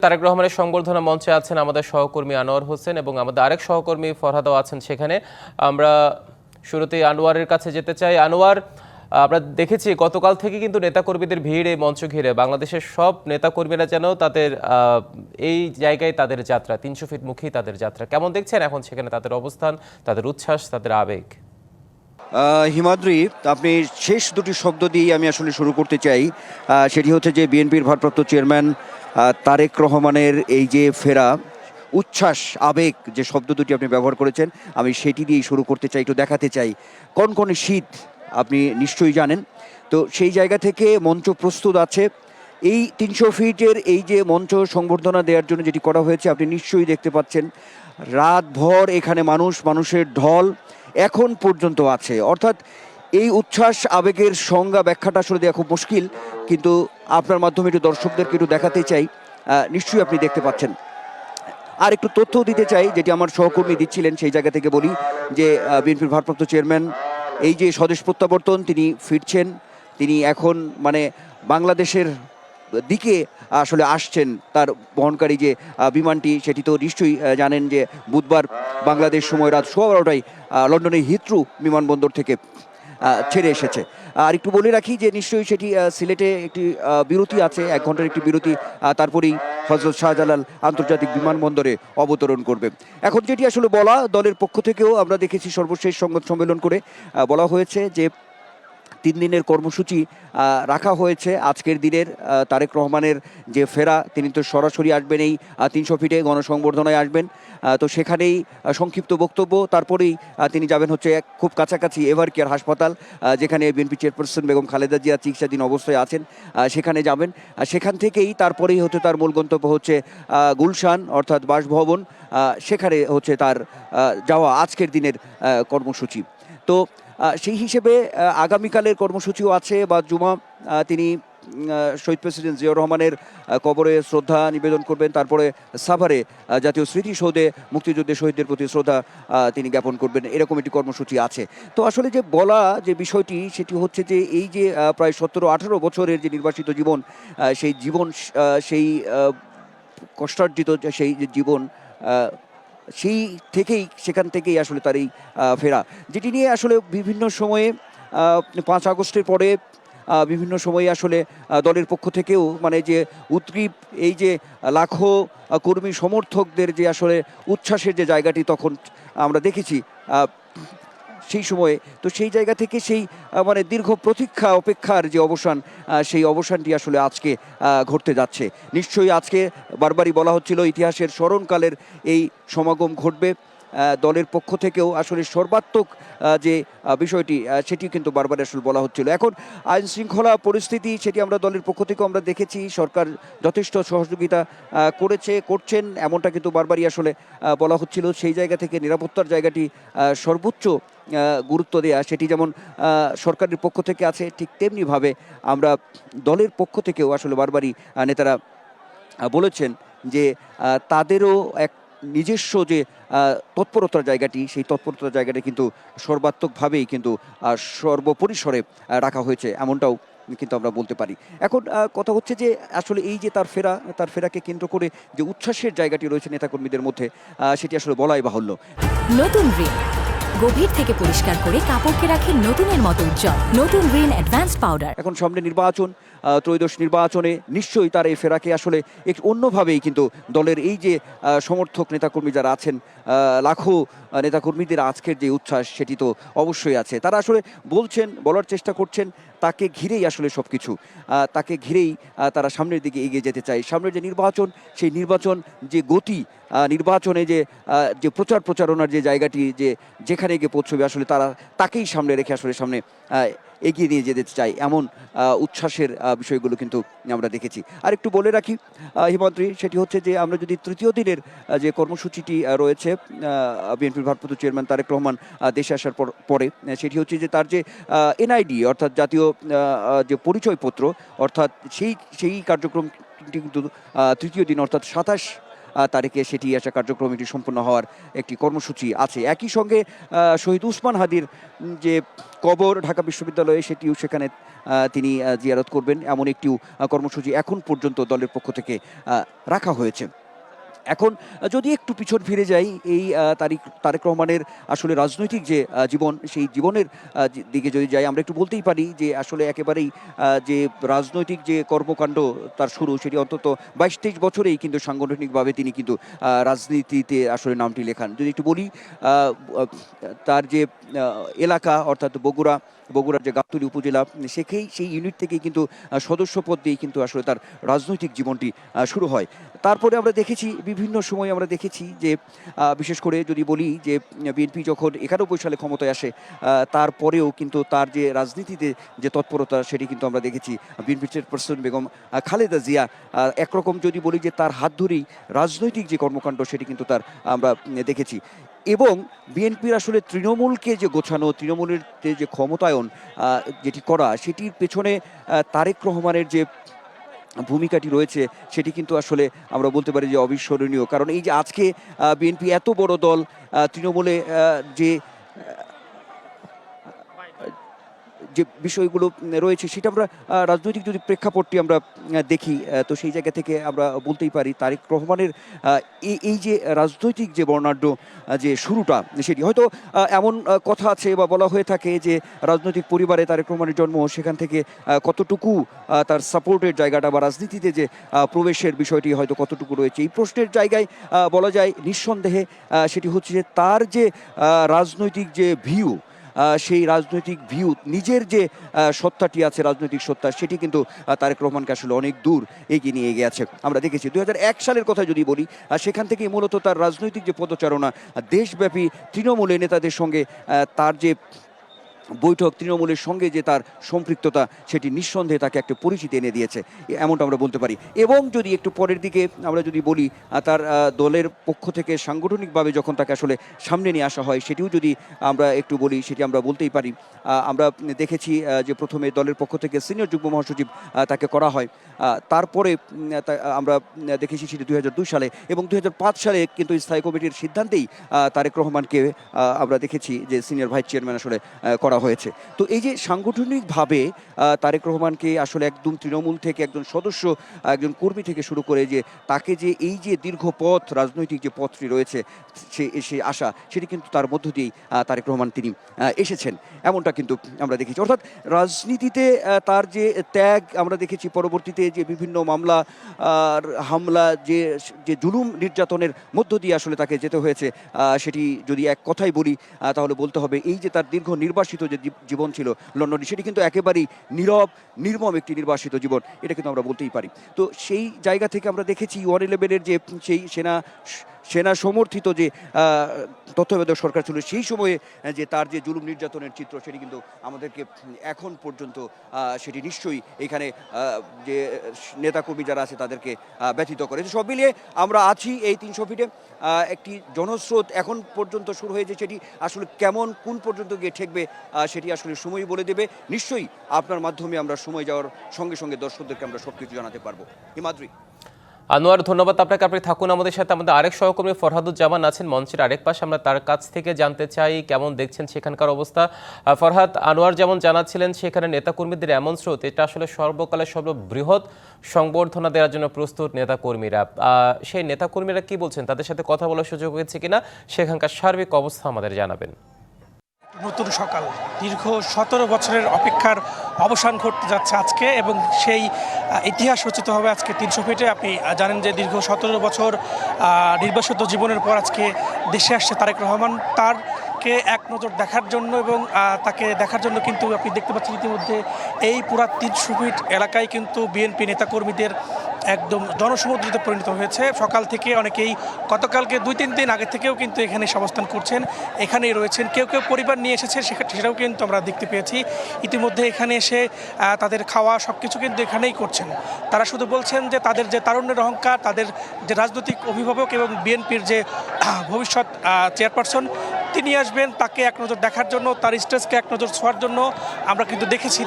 তারেক রহমানের সংবর্ধনা মঞ্চে আছেন আমাদের সহকর্মী আনোয়ার হোসেন এবং আমাদের আরেক সহকর্মী ফরহাদও আছেন সেখানে। আমরা শুরুতেই আনোয়ারের কাছে যেতে চাই। আনোয়ার, আমরা দেখেছি গতকাল থেকে কিন্তু নেতাকর্মীদের ভিড় এই মঞ্চ ঘিরে। বাংলাদেশের সব নেতাকর্মীরা যেন তাদের এই জায়গায় তাদের যাত্রা ৩০০ ফিট মুখী তাদের যাত্রা। কেমন দেখছেন এখন সেখানে তাদের অবস্থান, তাদের উচ্ছ্বাস, তাদের আবেগ? হিমাদ্রি, আপনি শেষ দুটি শব্দ দিয়ে আমি আসলে শুরু করতে চাই। সেটি হচ্ছে যে বিএনপির ভারপ্রাপ্ত চেয়ারম্যান তারেক রহমানের এই যে ফেরা, উচ্ছ্বাস, আবেগ, যে শব্দ দুটি আপনি ব্যবহার করেছেন, আমি সেটি দিয়েই শুরু করতে চাই, একটু দেখাতে চাই। কনকনে শীত আপনি নিশ্চয়ই জানেন। তো সেই জায়গা থেকে মঞ্চ প্রস্তুত আছে। এই ৩০০ ফিটের এই যে মঞ্চ সংবর্ধনা দেওয়ার জন্য যেটি করা হয়েছে আপনি নিশ্চয়ই দেখতে পাচ্ছেন। রাতভর এখানে মানুষের ঢল এখন পর্যন্ত আছে। অর্থাৎ এই উচ্ছ্বাস, আবেগের সংজ্ঞা, ব্যাখ্যাটা আসলে দেওয়া খুব মুশকিল, কিন্তু আপনার মাধ্যমে একটু দর্শকদেরকে একটু দেখাতে চাই। নিশ্চয়ই আপনি দেখতে পাচ্ছেন। আর একটু তথ্য দিতে চাই, যেটি আমার সহকর্মী দিচ্ছিলেন, সেই জায়গা থেকে বলি যে বিএনপির ভারপ্রাপ্ত চেয়ারম্যান এই যে স্বদেশ প্রত্যাবর্তন, তিনি ফিরছেন। তিনি এখন বাংলাদেশের দিকে আসলে আসছেন। তার বহনকারী যে বিমানটি, সেটি তো নিশ্চয়ই জানেন যে বুধবার বাংলাদেশ সময় রাত 12:15টায় লন্ডনের হিথ্রো বিমানবন্দর থেকে ছেড়ে এসেছে। আর একটু বলে রাখি যে নিশ্চয়ই সেটি সিলেটে একটি বিরতি আছে, 1 ঘন্টার একটি বিরতি। তারপরেই হযরত শাহজালাল আন্তর্জাতিক বিমানবন্দরে অবতরণ করবে। এখন যেটি আসলে বলা, দলের পক্ষ থেকেও আমরা দেখেছি সর্বশেষ সংবাদ সম্মেলন করে বলা হয়েছে যে 3 দিনের কর্মসূচি রাখা হয়েছে। আজকের দিনের তারেক রহমানের যে ফেরা, তিনি তো সরাসরি আসবেন এই ৩০০ ফিটে গণসংবর্ধনায় আসবেন। তো সেখানেই সংক্ষিপ্ত বক্তব্য, তারপরেই তিনি যাবেন হচ্ছে খুব কাছাকাছি এভার কেয়ার হাসপাতাল, যেখানে বিএনপি চেয়ারপারসন বেগম খালেদা জিয়া চিকিৎসাধীন অবস্থায় আছেন, সেখানে যাবেন। সেখান থেকেই তারপরেই হচ্ছে তার মূল গন্তব্য হচ্ছে গুলশান, অর্থাৎ বাসভবন। সেখানে হচ্ছে তার যাওয়া আজকের দিনের কর্মসূচি। তো সেই হিসেবে আগামীকালের কর্মসূচিও আছে, বা জুমা তিনি শহীদ প্রেসিডেন্ট জিয়াউর রহমানের কবরে শ্রদ্ধা নিবেদন করবেন। তারপরে সাভারে জাতীয় স্মৃতিসৌধে মুক্তিযুদ্ধের শহীদদের প্রতি শ্রদ্ধা তিনি জ্ঞাপন করবেন। এরকম একটি কর্মসূচি আছে। তো আসলে যে বলা যে বিষয়টি, সেটি হচ্ছে যে এই যে প্রায় 17-18 বছরের যে নির্বাসিত জীবন, সেই জীবন, সেই কষ্টার্জিত সেই যে জীবন, সেখান থেকেই আসলে তার এই ফেরা, যেটি নিয়ে আসলে বিভিন্ন সময়ে 5 আগস্টের পরে বিভিন্ন সময়ে আসলে দলের পক্ষ থেকেও যে উদ্গ্রীব, এই যে লাখো কর্মী সমর্থকদের যে আসলে উচ্ছ্বাসের যে জায়গাটি তখন আমরা দেখেছি সেই সময়ে। তো সেই জায়গা থেকে সেই দীর্ঘ প্রতীক্ষা, অপেক্ষার যে অবসান, সেই অবসানটি আসলে আজকে ঘটতে যাচ্ছে। নিশ্চয়ই আজকে বারবারই বলা হচ্ছিল ইতিহাসের স্মরণকালের এই সমাগম ঘটবে। দলের পক্ষ থেকেও আসলে সর্বাত্মক যে বিষয়টি, সেটি কিন্তু বারবার আসলে বলা হচ্ছিল। এখন আইন শৃঙ্খলা পরিস্থিতি, সেটি আমরা দলের পক্ষ থেকেও আমরা দেখেছি, সরকার যথেষ্ট সহযোগিতা করছেন, এমনটা কিন্তু বারবারই আসলে বলা হচ্ছিল। সেই জায়গা থেকে নিরাপত্তার জায়গাটি সর্বোচ্চ গুরুত্ব দেয়া, সেটি যেমন সরকারের পক্ষ থেকে আছে, ঠিক তেমনিভাবে আমরা দলের পক্ষ থেকেও আসলে বারবারই নেতারা বলেছেন যে তাদেরও এক নিজস্ব যে তৎপরতার জায়গাটি, সেই তৎপরতার জায়গাটি কিন্তু সর্বাত্মকভাবেই কিন্তু সর্বপরিসরে রাখা হয়েছে, এমনটাও কিন্তু আমরা বলতে পারি। এখন কথা হচ্ছে যে আসলে এই যে তার ফেরাকে কেন্দ্র করে যে উচ্ছ্বাসের জায়গাটি রয়েছে নেতাকর্মীদের মধ্যে, সেটি আসলে বলাই বাহুল্য। নতুন রিন গভীর থেকে পরিষ্কার করে কাপড়কে রাখে নতুনের মতো উজ্জ্বল। নতুন রিন অ্যাডভান্সড পাউডার। এখন সামনে নির্বাচন, ত্রয়োদশ নির্বাচনে নিশ্চয়ই তার এই ফেরাকে আসলে একটু অন্যভাবেই কিন্তু দলের এই যে সমর্থক নেতাকর্মী যারা আছেন, লাখো নেতাকর্মীদের আজকের যে উচ্ছ্বাস, সেটি তো অবশ্যই আছে। তারা আসলে বলার চেষ্টা করছেন, তাকে ঘিরেই আসলে সব কিছু, তাকে ঘিরেই তারা সামনের দিকে এগিয়ে যেতে চায়। সামনের যে নির্বাচন, সেই নির্বাচন যে গতি, নির্বাচনে যে প্রচারণার যে জায়গাটি, যেখানে গিয়ে পৌঁছবে, আসলে তারা তাকেই সামনে রেখে আসলে সামনে এগিয়ে নিয়ে যেতে চাই, এমন উচ্ছ্বাসের বিষয়গুলো কিন্তু আমরা দেখেছি। আর একটু বলে রাখি হিমাদ্রি, সেটি হচ্ছে যে আমরা যদি তৃতীয় দিনের যে কর্মসূচিটি রয়েছে বিএনপির ভারপ্রাপ্ত চেয়ারম্যান তারেক রহমান দেশে আসার পরে, সেটি হচ্ছে যে তার যে এনআইডি, অর্থাৎ জাতীয় যে পরিচয়পত্র, অর্থাৎ সেই কার্যক্রমটি কিন্তু তৃতীয় দিন, অর্থাৎ 27 তারিখে সেটি আসা কার্যক্রম এটি সম্পন্ন হওয়ার একটি কর্মসূচি আছে। একই সঙ্গে শহীদ উসমান হাদির যে কবর ঢাকা বিশ্ববিদ্যালয়ে সেটিও সেখানে তিনি জিয়ারত করবেন, এমন একটিও কর্মসূচি এখন পর্যন্ত দলের পক্ষ থেকে রাখা হয়েছে। এখন যদি একটু পিছন ফিরে যাই, এই তারেক রহমানের আসলে রাজনৈতিক যে জীবন, সেই জীবনের দিকে যদি যাই, আমরা একটু বলতেই পারি যে আসলে একেবারেই যে রাজনৈতিক যে কর্মকাণ্ড তার শুরু, সেটি অন্তত 22-23 বছরেই কিন্তু সাংগঠনিকভাবে তিনি কিন্তু রাজনীতিতে আসলে নামটি লেখান। যদি একটু বলি, তার যে এলাকা অর্থাৎ বগুড়ার যে গাবতলী উপজেলা, সেই ইউনিট থেকেই কিন্তু সদস্য পদ দিয়েই কিন্তু আসলে তার রাজনৈতিক জীবনটি শুরু হয়। তারপরে আমরা দেখেছি বিভিন্ন সময় আমরা দেখেছি যে বিশেষ করে যদি বলি যে বিএনপি যখন 91 সালে ক্ষমতায় আসে, তারপরেও কিন্তু তার যে রাজনীতিতে যে তৎপরতা সেটি কিন্তু আমরা দেখেছি বিএনপি চেয়ারপারসন বেগম খালেদা জিয়া একরকম যদি বলি যে তার হাত ধরেই রাজনৈতিক যে কর্মকাণ্ড সেটি কিন্তু তার আমরা দেখেছি। এবং বিএনপির আসলে তৃণমূলকে যে গোছানো, তৃণমূলের যে ক্ষমতায়ন যেটি করা, সেটির পেছনে তারেক রহমানের যে ভূমিকাটি রয়েছে সেটি কিন্তু আসলে আমরা বলতে পারি যে অবিস্মরণীয়। কারণ এই যে আজকে বিএনপি এত বড় দল, তৃণমূলে যে যে বিষয়গুলো রয়েছে সেটা আমরা রাজনৈতিক যদি প্রেক্ষাপটটি আমরা দেখি, তো সেই জায়গা থেকে আমরা বলতেই পারি তারেক রহমানের এই যে রাজনৈতিক যে বর্ণাঢ্য যে শুরুটা, সেটি হয়তো এমন কথা আছে বা বলা হয়ে থাকে যে রাজনৈতিক পরিবারে তারেক রহমানের জন্ম, সেখান থেকে কতটুকু তার সাপোর্টের জায়গাটা বা রাজনীতিতে যে প্রবেশের বিষয়টি হয়তো কতটুকু রয়েছে, এই প্রশ্নের জায়গায় বলা যায় নিঃসন্দেহে সেটি হচ্ছে যে তার যে রাজনৈতিক যে ভিউ, সেই রাজনৈতিক ভিউ, নিজের যে সত্তাটি আছে, রাজনৈতিক সত্তা, সেটি কিন্তু তারেক রহমানকে আসলে অনেক দূর এগিয়ে নিয়ে গেছে। আমরা দেখেছি 2001 সালের কথা যদি বলি, সেখান থেকেই মূলত তার রাজনৈতিক যে পদচারণা, দেশব্যাপী তৃণমূলের নেতাদের সঙ্গে তার যে বৈঠক, তৃণমূলের সঙ্গে যে তার সম্পৃক্ততা, সেটি নিঃসন্দেহে তাকে একটা পরিচিতি এনে দিয়েছে, এমনটা আমরা বলতে পারি। এবং যদি একটু পরের দিকে আমরা যদি বলি, তার দলের পক্ষ থেকে সাংগঠনিকভাবে যখন তাকে আসলে সামনে নিয়ে আসা হয়, সেটিও যদি আমরা একটু বলি, সেটি আমরা বলতেই পারি। আমরা দেখেছি যে প্রথমে দলের পক্ষ থেকে সিনিয়র যুগ্ম মহাসচিব তাকে করা হয়, তারপরে আমরা দেখেছি সেটি 2002 সালে, এবং 2005 সালে কিন্তু স্থায়ী কমিটির সিদ্ধান্তেই তারেক রহমানকে আমরা দেখেছি যে সিনিয়র ভাইস চেয়ারম্যান আসলে করা হয়েছে। তো এই যে সাংগঠনিকভাবে তারেক রহমানকে আসলে একদম তৃণমূল থেকে একজন সদস্য, একজন কর্মী থেকে শুরু করে যে তাকে যে এই যে দীর্ঘ পথ, রাজনৈতিক যে পথটি রয়েছে, সে আসা, সেটি কিন্তু তার মধ্য দিয়েই তারেক রহমান তিনি এসেছেন, এমনটা কিন্তু আমরা দেখেছি। অর্থাৎ রাজনীতিতে তার যে ত্যাগ আমরা দেখেছি, পরবর্তীতে যে বিভিন্ন মামলা হামলা, যে জুলুম নির্যাতনের মধ্য দিয়ে আসলে তাকে যেতে হয়েছে, সেটি যদি এক কথাই বলি তাহলে বলতে হবে এই যে তার দীর্ঘ নির্বাসিত যে জীবন ছিল লন্ডনে, সেটি কিন্তু একেবারেই নীরব নির্মম একটি নির্বাসিত জীবন, এটা কিন্তু আমরা বলতেই পারি। তো সেই জায়গা থেকে আমরা দেখেছি 111-এর যে সেই সেনা সমর্থিত যে তত্ত্বাবধায়ক সরকার ছিল, সেই সময়ে যে তার যে জুলুম নির্যাতনের চিত্র, সেটি কিন্তু আমাদেরকে এখন পর্যন্ত সেটি নিশ্চয়ই এখানে যে নেতাকর্মী যারা আছে তাদেরকে ব্যথিত করে। সব মিলিয়ে আমরা আছি এই 300 ফিটে, একটি জনস্রোত এখন পর্যন্ত শুরু হয়েছে, সেটি আসলে কেমন কোন পর্যন্ত গিয়ে ঠেকবে সেটি আসলে সময়ই বলে দেবে। নিশ্চয়ই আপনার মাধ্যমে আমরা সময় যাওয়ার সঙ্গে সঙ্গে দর্শকদেরকে আমরা সব কিছু জানাতে পারবো। হিমাদ্রি। আনোয়ার, ধন্যবাদ আপনাকে। আপনি থাকুন আমাদের সাথে। আমাদের আরেক সহকর্মী ফরহাদুজ্জামান আছেন মঞ্চের আরেক পাশে, আমরা তার কাছ থেকে জানতে চাই কেমন দেখছেন সেখানকার অবস্থা। ফরহাদ, আনোয়ার যেমন জানাচ্ছিলেন সেখানে নেতাকর্মীদের এমন স্রোত, এটা আসলে সর্বকালের সর্ববৃহৎ সংবর্ধনা দেওয়ার জন্য প্রস্তুত নেতাকর্মীরা। সেই নেতাকর্মীরা কি বলছেন, তাদের সাথে কথা বলার সুযোগ হয়েছে কিনা, সেখানকার সার্বিক অবস্থা আমাদের জানাবেন। নতুন সকাল, দীর্ঘ 17 বছরের অপেক্ষার অবসান ঘটতে যাচ্ছে আজকে, এবং সেই ইতিহাস রচিত হবে আজকে 300 ফিটে। আপনি জানেন যে দীর্ঘ 17 বছর নির্বাসিত জীবনের পর আজকে দেশে আসছে তারেক রহমান। তারকে এক নজর দেখার জন্য এবং তাকে দেখার জন্য কিন্তু আপনি দেখতে পাচ্ছেন ইতিমধ্যে এই পুরা 300 ফিট এলাকায় কিন্তু বিএনপি নেতাকর্মীদের একদম জনসমুদ্রতে পরিণত হয়েছে। সকাল থেকে অনেকেই গতকালকে 2-3 দিন আগে থেকেও কিন্তু এখানে অবস্থান করছেন, এখানেই রয়েছেন। কেউ কেউ পরিবার নিয়ে এসেছে, সেটাও কিন্তু আমরা দেখতে পেয়েছি। ইতিমধ্যে এখানে এসে তাদের খাওয়া সব কিছু কিন্তু এখানেই করছেন। তারা শুধু বলছেন যে তাদের যে তারুণ্যের অহংকার, তাদের যে রাজনৈতিক অভিভাবক এবং বিএনপির যে ভবিষ্যৎ চেয়ারপারসন, তৃপ্তি নিয়ে আসবেন, তাকে এক নজর দেখার জন্য, তার স্টেজকে এক নজর ছোঁয়ার জন্য আমরা কিন্তু দেখেছি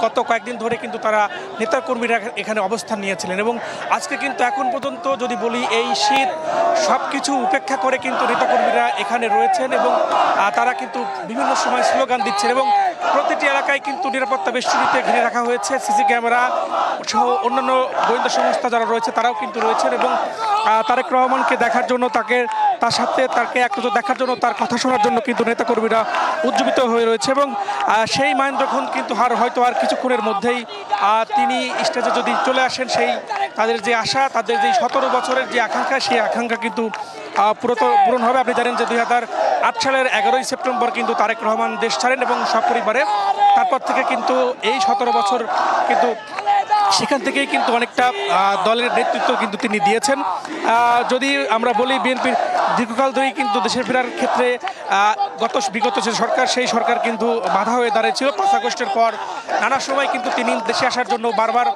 গত কয়েকদিন ধরে কিন্তু তারা নেতাকর্মীরা এখানে অবস্থান নিয়েছিলেন। এবং আজকে কিন্তু এখন পর্যন্ত যদি বলি এই শীত সব কিছু উপেক্ষা করে কিন্তু নেতাকর্মীরা এখানে রয়েছেন এবং তারা কিন্তু বিভিন্ন সময় স্লোগান দিচ্ছেন এবং প্রতিটি এলাকায় কিন্তু নিরাপত্তা বেষ্টনীতে ঘিরে রাখা হয়েছে, সিসি ক্যামেরা সহ অন্যান্য গোয়েন্দা সংস্থা যারা রয়েছে তারাও কিন্তু রয়েছেন এবং তারেক রহমানকে দেখার জন্য তার সাথে তাকে এক নজর দেখার জন্য, তার কথা শোনার জন্য কিন্তু নেতাকর্মীরা উজ্জীবিত হয়ে রয়েছে এবং সেই মহেন্দ্র খন কিন্তু হয়তো আর কিছুক্ষণের মধ্যেই তিনি স্টেজে যদি চলে আসেন, সেই তাদের যে আশা, তাদের যে 17 বছরের যে আকাঙ্ক্ষা, সেই আকাঙ্ক্ষা কিন্তু পূরণ হবে। আপনি জানেন যে 2008 সালের 11ই সেপ্টেম্বর কিন্তু তারেক রহমান দেশ ছাড়েন এবং সপরিবারে তারপর থেকে কিন্তু এই 17 বছর কিন্তু সেখান থেকেই কিন্তু অনেকটা দলের নেতৃত্ব কিন্তু তিনি দিয়েছেন। যদি আমরা বলি বিএনপির দীর্ঘকাল ধরেই কিন্তু দেশে ফেরার ক্ষেত্রে বিগত যে সরকার, সেই সরকার কিন্তু বাধা হয়ে দাঁড়িয়েছিল। 5 আগস্টের পর নানা সময় কিন্তু তিনি দেশে আসার জন্য বারবার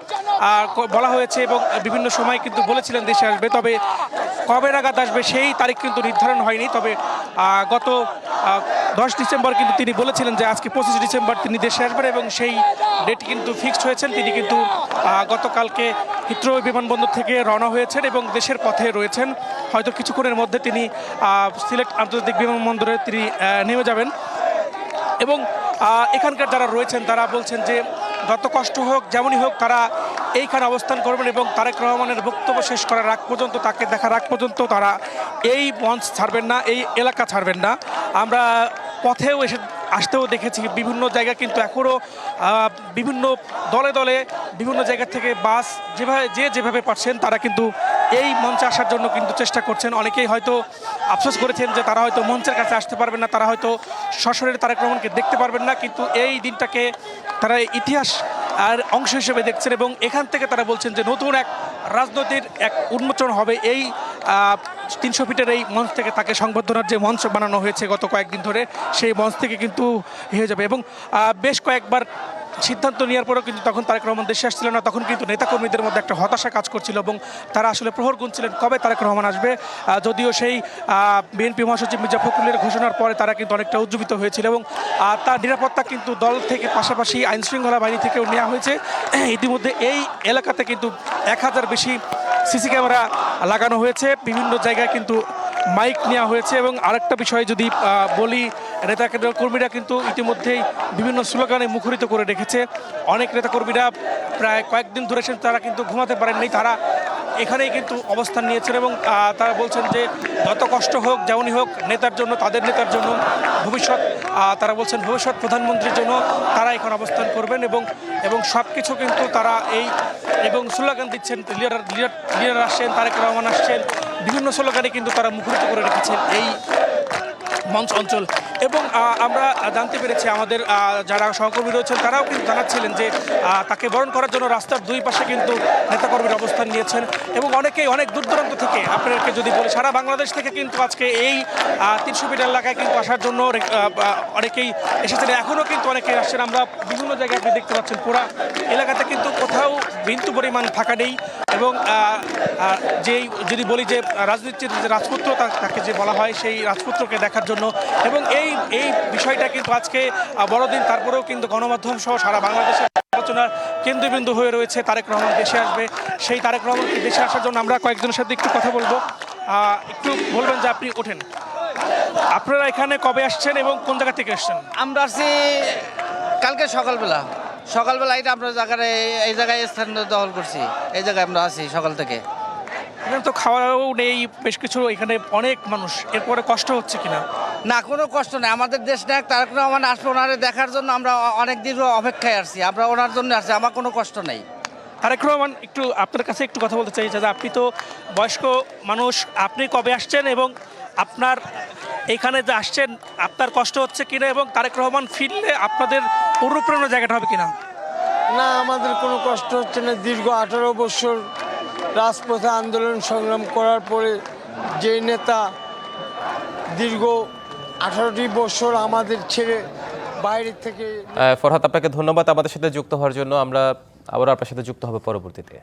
বলা হয়েছে এবং বিভিন্ন সময় কিন্তু বলেছিলেন দেশে আসবে, তবে কবে নাগাদ আসবে সেই তারিখ কিন্তু নির্ধারণ হয়নি। তবে গত 10 ডিসেম্বর কিন্তু তিনি বলেছিলেন যে আজকে 25 ডিসেম্বর তিনি দেশে আসবেন এবং সেই ডেট কিন্তু ফিক্সড হয়েছেন। তিনি কিন্তু গতকালকে হিথ্রো বিমানবন্দর থেকে রওনা হয়েছেন এবং দেশের পথে রয়েছেন। হয়তো কিছুক্ষণের মধ্যে তিনি সিলেট আন্তর্জাতিক বিমানবন্দরে তিনি নেমে যাবেন এবং এখানকার যারা রয়েছেন তারা বলছেন যে যত কষ্ট হোক, যেমনই হোক, তারা এইখানে অবস্থান করবেন এবং তারেক রহমানের বক্তব্য শেষ করার আগ পর্যন্ত, তাকে দেখার আগ পর্যন্ত তারা এই মঞ্চ ছাড়বেন না, এই এলাকা ছাড়বেন না। আমরা পথেও আসতেও দেখেছি বিভিন্ন জায়গায় কিন্তু এখনও বিভিন্ন দলে দলে বিভিন্ন জায়গা থেকে বাস যেভাবে পাচ্ছেন তারা কিন্তু এই মঞ্চে আসার জন্য কিন্তু চেষ্টা করছেন। অনেকেই হয়তো আফসোস করেছেন যে তারা হয়তো মঞ্চের কাছে আসতে পারবেন না, তারা হয়তো সশরীরে তারেক রহমানকে দেখতে পারবেন না, কিন্তু এই দিনটাকে তারা ইতিহাস আর অংশ হিসেবে দেখছেন এবং এখান থেকে তারা বলছেন যে নতুন এক রাজনীতির এক উন্মোচন হবে। এই 300 ফিটের এই মঞ্চ থেকে তাকে সংবর্ধনার যে মঞ্চ বানানো হয়েছে গত কয়েকদিন ধরে, সেই মঞ্চ থেকে কিন্তু হয়ে যাবে এবং বেশ কয়েকবার সিদ্ধান্ত নেওয়ার পরেও কিন্তু তখন তারেক রহমান দেশে আসছিলেন না, তখন কিন্তু নেতাকর্মীদের মধ্যে একটা হতাশা কাজ করছিল এবং তারা আসলে প্রহর গুনছিলেন কবে তারেক রহমান আসবে। যদিও সেই বিএনপি মহাসচিব মির্জা ফখরুলের ঘোষণার পরে তারা কিন্তু অনেকটা উজ্জীবিত হয়েছিল এবং তার নিরাপত্তা কিন্তু দল থেকে পাশাপাশি আইনশৃঙ্খলা বাহিনী থেকেও নেওয়া হয়েছে। ইতিমধ্যে এই এলাকাতে কিন্তু 1000 বেশি সিসি ক্যামেরা লাগানো হয়েছে, বিভিন্ন জায়গায় কিন্তু মাইক নেওয়া হয়েছে এবং আরেকটা বিষয় যদি বলি, নেতাকর্মীরা কিন্তু ইতিমধ্যেই বিভিন্ন স্লোগানে মুখরিত করে রেখেছে। অনেক নেতাকর্মীরা প্রায় কয়েকদিন ধরে তারা কিন্তু ঘুমাতে পারেননি, তারা এখানেই কিন্তু অবস্থান নিয়েছেন এবং তারা বলছেন যে যত কষ্ট হোক, যেমনই হোক, নেতার জন্য, তাদের নেতার জন্য, ভবিষ্যৎ তারা বলছেন ভবিষ্যৎ প্রধানমন্ত্রীর জন্য তারা এখন অবস্থান করবেন এবং সব কিছু কিন্তু তারা এই এবং স্লোগান দিচ্ছেন। লিডার আসছেন, তারেক রহমান আসছেন, বিভিন্ন স্লোগানে কিন্তু তারা মুখরিত করে রেখেছেন এই মঞ্চ অঞ্চল। এবং আমরা জানতে পেরেছি আমাদের যারা সহকর্মী রয়েছেন তারাও কিন্তু জানাচ্ছিলেন যে তাকে বরণ করার জন্য রাস্তার দুই পাশে কিন্তু নেতাকর্মীর অবস্থান নিয়েছেন এবং অনেকেই অনেক দূর দূরান্ত থেকে, আপনাদেরকে যদি বলি সারা বাংলাদেশ থেকে কিন্তু আজকে এই 300 ফিট এলাকায় কিন্তু আসার জন্য অনেকেই এসেছেন, এখনও কিন্তু অনেকেই আসছেন। আমরা বিভিন্ন জায়গায় আপনি দেখতে পাচ্ছেন পুরা এলাকাতে কিন্তু কোথাও বিন্দু পরিমাণ ফাঁকা নেই এবং যেই যদি বলি যে রাজনীতির যে রাজপুত্র তাকে যে বলা হয়, সেই রাজপুত্রকে দেখার জন্য এবং এই বিষয়টা কিন্তু আজকে বড়দিন, তারপরেও কিন্তু গণমাধ্যম সহ সারা বাংলাদেশের আলোচনার কেন্দ্রবিন্দু হয়ে রয়েছে। তারেক রহমান দেশে আসবে, সেই তারেক রহমানকে দেশে আসার জন্য আমরা কয়েকজনের সাথে একটু কথা বলবো। একটু বলবেন যে আপনি ওঠেন, আপনারা এখানে কবে আসছেন এবং কোন জায়গা থেকে আসছেন? আমরা আসছি কালকে সকালবেলা এটা আপনার এই জায়গায় স্থান দখল করছি, এই জায়গায় আমরা আছি সকাল থেকে। এখানে তো খাওয়াও নেই, বেশ কিছু, এখানে অনেক মানুষ, এরপরে কষ্ট হচ্ছে কিনা? না, কোনো কষ্ট নেই। আমাদের দেশ নায়ক তারেক রহমান আসবে, ওনারে দেখার জন্য আমরা অনেক দীর্ঘ অপেক্ষায় আসছি, আমরা ওনার জন্য আসছি, আমার কোনো কষ্ট নেই। তারেক রহমান, একটু আপনার কাছে একটু কথা বলতে চাই যে আপনি তো বয়স্ক মানুষ, আপনি কবে আসছেন এবং আপনার এখানে যে আসছেন আপনার কষ্ট হচ্ছে কিনা এবং তারেক রহমান ফিরলে আপনাদের অনুপ্রেরণার জায়গাটা হবে কিনা? না, আমাদের কোনো কষ্ট হচ্ছে না। দীর্ঘ 18 বছর রাজপথে আন্দোলন সংগ্রাম করার পরে যে নেতা দীর্ঘ 18টি বছর আমাদের ছেড়ে বাইরে থেকে। ফরহাদ, আপনাকে ধন্যবাদ আমাদের সাথে যুক্ত হওয়ার জন্য। আমরা আবার আপনার সাথে যুক্ত হবে পরবর্তীতে।